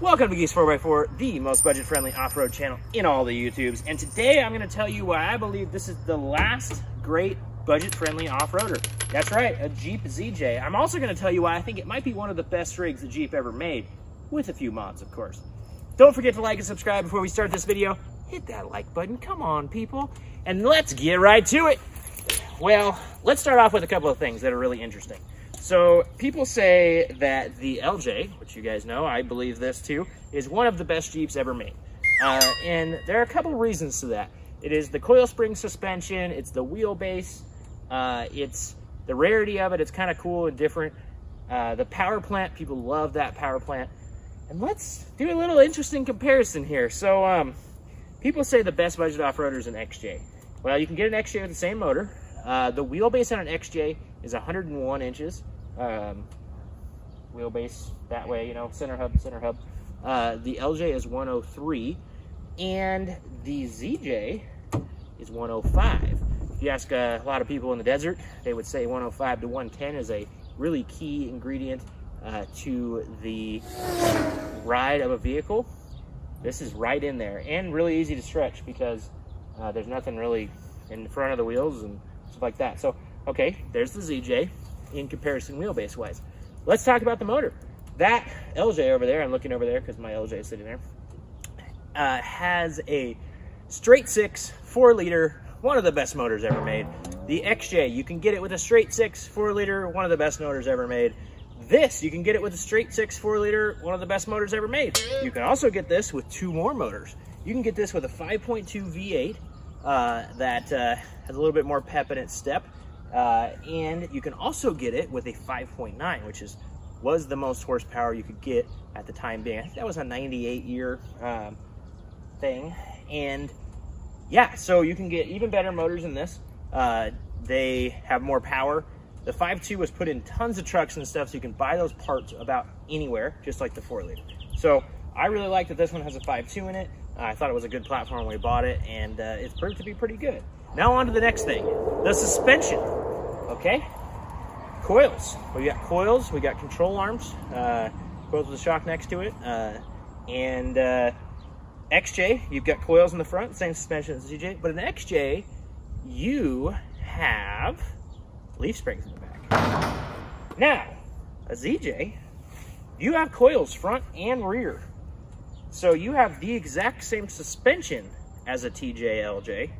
Welcome to Geese 4x4, the most budget-friendly off-road channel in all the YouTubes. And today I'm going to tell you why I believe this is the last great budget-friendly off-roader. That's right, a Jeep ZJ. I'm also going to tell you why I think it might be one of the best rigs that Jeep ever made, with a few mods, of course. Don't forget to like and subscribe before we start this video. Hit that like button, come on, people. And let's get right to it. Well, let's start off with a couple of things that are really interesting. So people say that the LJ, which you guys know, I believe this too, is one of the best Jeeps ever made. And there are a couple of reasons to that. It is the coil spring suspension, it's the wheelbase, it's the rarity of it, it's kind of cool and different. The power plant, people love that power plant. And let's do a little interesting comparison here. So people say the best budget off-roader is an XJ. Well, you can get an XJ with the same motor. The wheelbase on an XJ is 101 inches. Wheelbase that way, you know, center hub. The LJ is 103 and the ZJ is 105. If you ask a lot of people in the desert, they would say 105 to 110 is a really key ingredient to the ride of a vehicle. This is right in there and really easy to stretch because there's nothing really in front of the wheels and stuff like that. So, okay, there's the ZJ in comparison wheelbase wise. Let's talk about the motor. That LJ over there, I'm looking over there because my LJ is sitting there, has a straight six 4-liter, one of the best motors ever made. The XJ, you can get it with a straight six 4-liter, one of the best motors ever made. This, you can get it with a straight six 4-liter, one of the best motors ever made. You can also get this with two more motors. You can get this with a 5.2 V8 that has a little bit more pep in its step. And you can also get it with a 5.9, which was the most horsepower you could get at the time being. I think that was a 98-year thing. And yeah, so you can get even better motors than this. They have more power. The 5.2 was put in tons of trucks and stuff, so you can buy those parts about anywhere, just like the 4-liter. So I really like that this one has a 5.2 in it. I thought it was a good platform when we bought it, and it's proved to be pretty good. Now on to the next thing, the suspension. Okay, coils. We got coils, we got control arms, coils with a shock next to it, and XJ, you've got coils in the front, same suspension as ZJ, but in the XJ, you have leaf springs in the back. Now, a ZJ, you have coils front and rear. So you have the exact same suspension as a TJ LJ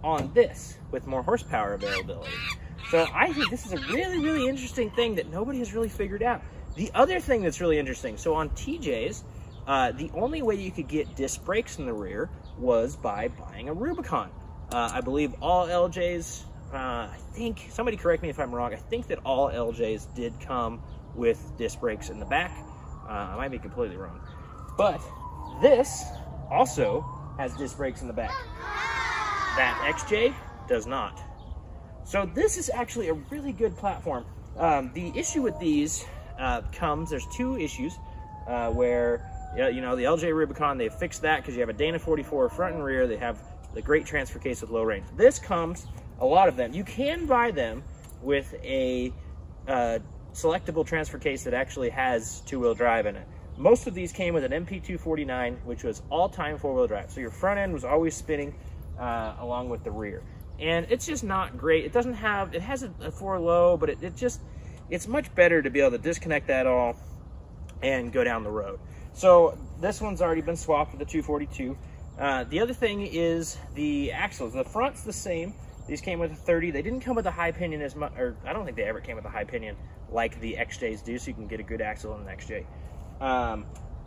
on this with more horsepower availability. So I think this is a really, really interesting thing that nobody has really figured out. The other thing that's really interesting, so on TJs, the only way you could get disc brakes in the rear was by buying a Rubicon. I believe all LJs, I think, somebody correct me if I'm wrong, I think that all LJs did come with disc brakes in the back. I might be completely wrong. But this also has disc brakes in the back. That XJ does not. So this is actually a really good platform. The issue with these there's two issues where, you know, the LJ Rubicon, they fixed that because you have a Dana 44 front and rear. They have the great transfer case with low range. This comes, a lot of them, you can buy them with a selectable transfer case that actually has two-wheel drive in it. Most of these came with an MP249, which was all-time four-wheel drive. So your front end was always spinning along with the rear. And it's just not great. It doesn't have, it has a 4 low, but it's much better to be able to disconnect that all and go down the road. So this one's already been swapped with the 242. The other thing is the axles. The front's the same. These came with a 30. They didn't come with a high pinion as much, or I don't think they ever came with a high pinion like the XJs do, so you can get a good axle on an XJ.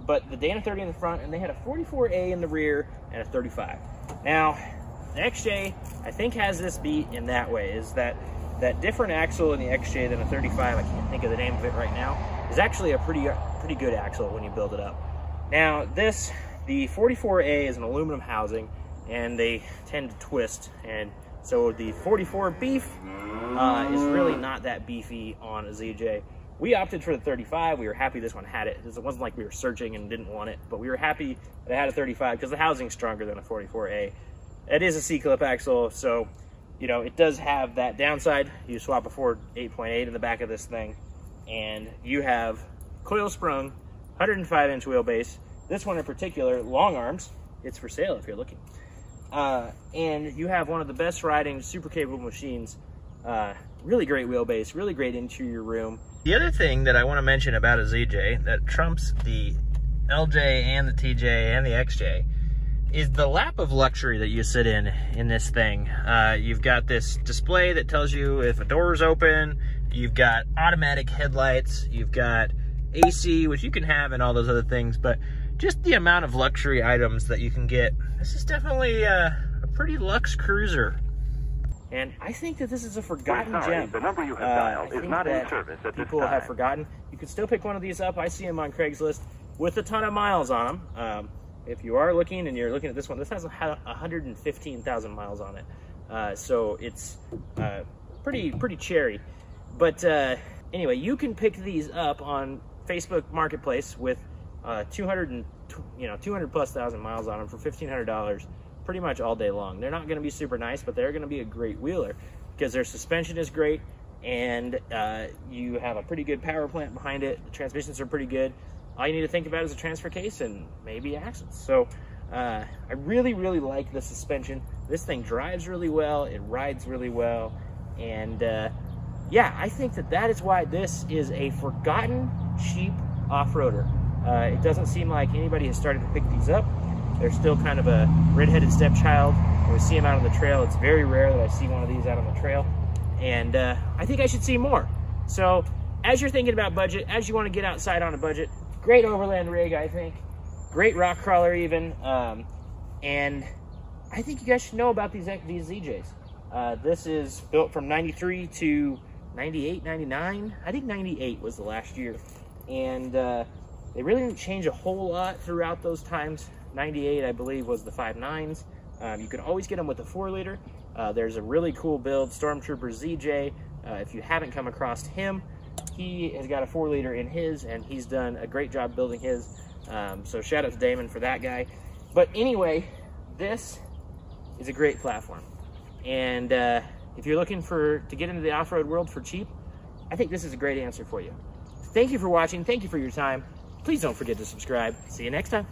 But the Dana 30 in the front, and they had a 44A in the rear and a 35. Now, the XJ, I think, has this beat in that way, is that different axle in the XJ than a 35, I can't think of the name of it right now, is actually a pretty good axle when you build it up. Now, the 44A is an aluminum housing, and they tend to twist, and so the 44 beef is really not that beefy on a ZJ. We opted for the 35. We were happy this one had it. It wasn't like we were searching and didn't want it, but we were happy that it had a 35 because the housing's stronger than a 44A. It is a C-clip axle, so, you know, it does have that downside. You swap a Ford 8.8 in the back of this thing, and you have coil sprung 105-inch wheelbase. This one in particular, long arms. It's for sale if you're looking. And you have one of the best riding, super capable machines. Really great wheelbase, really great interior room. The other thing that I want to mention about a ZJ that trumps the LJ and the TJ and the XJ is the lap of luxury that you sit in this thing. You've got this display that tells you if a door is open. You've got automatic headlights. You've got AC, which you can have, and all those other things. But just the amount of luxury items that you can get, this is definitely a pretty luxe cruiser. And I think that this is a forgotten gem. The number you have dialed is not in service at this time. People have forgotten. You could still pick one of these up. I see them on Craigslist with a ton of miles on them. If you are looking and you're looking at this one, this has 115,000 miles on it. So it's pretty cherry. But anyway, you can pick these up on Facebook Marketplace with 200 plus thousand miles on them for $1,500 pretty much all day long. They're not going to be super nice, but they're going to be a great wheeler because their suspension is great, and you have a pretty good power plant behind it. The transmissions are pretty good. All you need to think about is a transfer case and maybe axles. So I really like the suspension. This thing drives really well. It rides really well. And yeah, I think that is why this is a forgotten cheap off-roader. It doesn't seem like anybody has started to pick these up. They're still kind of a red-headed stepchild. When we see them out on the trail, it's very rare that I see one of these out on the trail. And I think I should see more. So as you're thinking about budget, as you want to get outside on a budget, great overland rig, I think. Great rock crawler even. And I think you guys should know about these ZJs. This is built from 93 to 98, 99. I think 98 was the last year. And they really didn't change a whole lot throughout those times. 98, I believe, was the 5.9s. You can always get them with a 4-liter. There's a really cool build, Stormtrooper ZJ. If you haven't come across him, he has got a 4-liter in his, and he's done a great job building his. So shout out to Damon for that guy. But anyway, this is a great platform. And if you're looking to get into the off-road world for cheap, I think this is a great answer for you. Thank you for watching. Thank you for your time. Please don't forget to subscribe. See you next time.